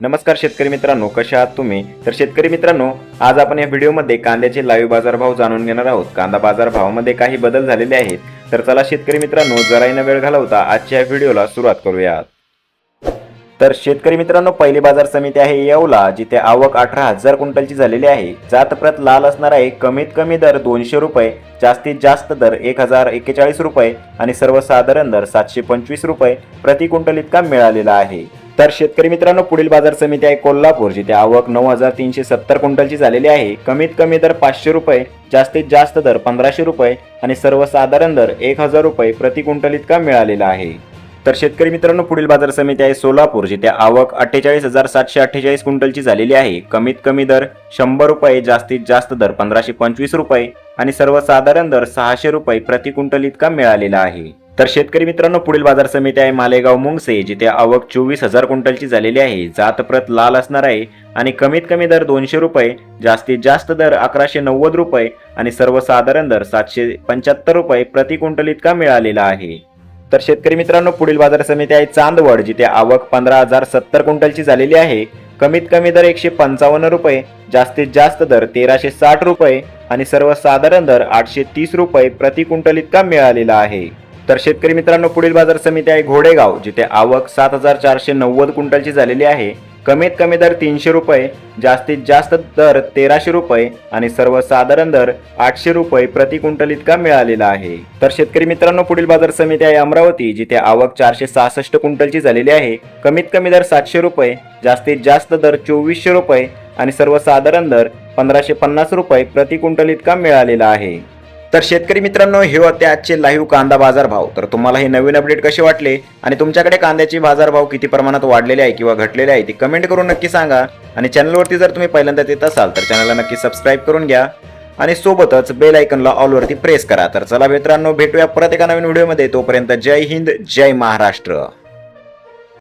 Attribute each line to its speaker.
Speaker 1: नमस्कार शेतकरी मित्रांनो, कशा आहात तुम्ही? तर शेतकरी मित्रांनो, आज आपण या व्हिडिओमध्ये कांद्याचे लाईव्ह बाजारभाव जाणून घेणार आहोत. कांदा बाजारभावामध्ये काही बदल झालेले आहेत. तर चला शेतकरी मित्रांनो, जराही न वेळ घालवता आजच्या व्हिडिओला सुरुवात करूयात. तर शेतकरी मित्रांनो, पहिली बाजार समिती आहे येवला, जिथे आवक 18,000 क्विंटलची झालेली आहे. जातप्रत लाल असणार आहे. कमीत कमी दर 200 रुपये, जास्तीत जास्त दर 1041 रुपये आणि सर्वसाधारण दर 725 रुपये प्रति क्विंटल इतका मिळालेला आहे. तर शेतकरी मित्रांनो, पुढील बाजार समिती आहे कोल्हापूर, जिथे आवक 9,370 क्विंटलची झालेली आहे. कमीत कमी दर 500 रुपये, जास्तीत जास्त दर 1500 रुपये आणि सर्वसाधारण दर 1000 रुपये प्रति क्विंटल इतका मिळालेला आहे. तर शेतकरी मित्रांनो, पुढील बाजार समिती आहे सोलापूर, जिथे आवक 48,748 क्विंटलची झालेली आहे. कमीत कमी दर 100 रुपये, जास्तीत जास्त दर 1525 रुपये आणि सर्वसाधारण दर 600 रुपये प्रति क्विंटल इतका मिळालेला आहे. तर शेतकरी मित्रांनो, पुढील बाजार समिती आहे मालेगाव मुंगसे, जिथे आवक 24,000 क्विंटलची झालेली आहे. जातप्रत लाल असणार आहे आणि कमीत कमी दर 200 रुपये, जास्तीत जास्त दर 1190 रुपये आणि सर्वसाधारण दर 775 रुपये प्रति क्विंटल इतका मिळालेला आहे. तर शेतकरी मित्रांनो, पुढील बाजार समिती आहे चांदवड, जिथे आवक 15,070 क्विंटलची झालेली आहे. कमीत कमी दर 155 रुपये, जास्तीत जास्त दर 1360 रुपये आणि सर्वसाधारण दर 830 रुपये प्रति क्विंटल इतका मिळालेला आहे. तर शेतकरी मित्रांनो, पुढील बाजार समिती आहे घोडेगाव, जिथे आवक 7,490 क्विंटलची झालेली आहे. कमीत कमी दर 300 रुपये, जास्तीत जास्त दर 1300 रुपये आणि सर्वसाधारण दर 800 रुपये प्रति क्विंटल इतका मिळालेला आहे. तर शेतकरी मित्रांनो, पुढील बाजार समिती आहे अमरावती, जिथे आवक 466 क्विंटलची झालेली आहे. कमीत कमी दर 700 रुपये, जास्तीत जास्त दर 2400 रुपये आणि सर्वसाधारण दर 1550 रुपये प्रति क्विंटल इतका मिळालेला आहे. तर शेतकरी मित्रांनो, हे होते आजचे लाईव्ह कांदा बाजारभाव. तर तुम्हाला हे नवीन अपडेट कसे वाटले आणि तुमच्याकडे कांद्याचे बाजारभाव किती प्रमाणात वाढलेले आहे किंवा घटलेले आहे ते कमेंट करून नक्की सांगा. आणि चॅनलवरती जर तुम्ही पहिल्यांदा येत असाल तर चॅनलला नक्की सबस्क्राईब करून घ्या आणि सोबतच बेल आयकॉनला ऑलवरती प्रेस करा. तर चला मित्रांनो, भेटूया परत एका नवीन व्हिडिओमध्ये. तोपर्यंत जय हिंद, जय महाराष्ट्र.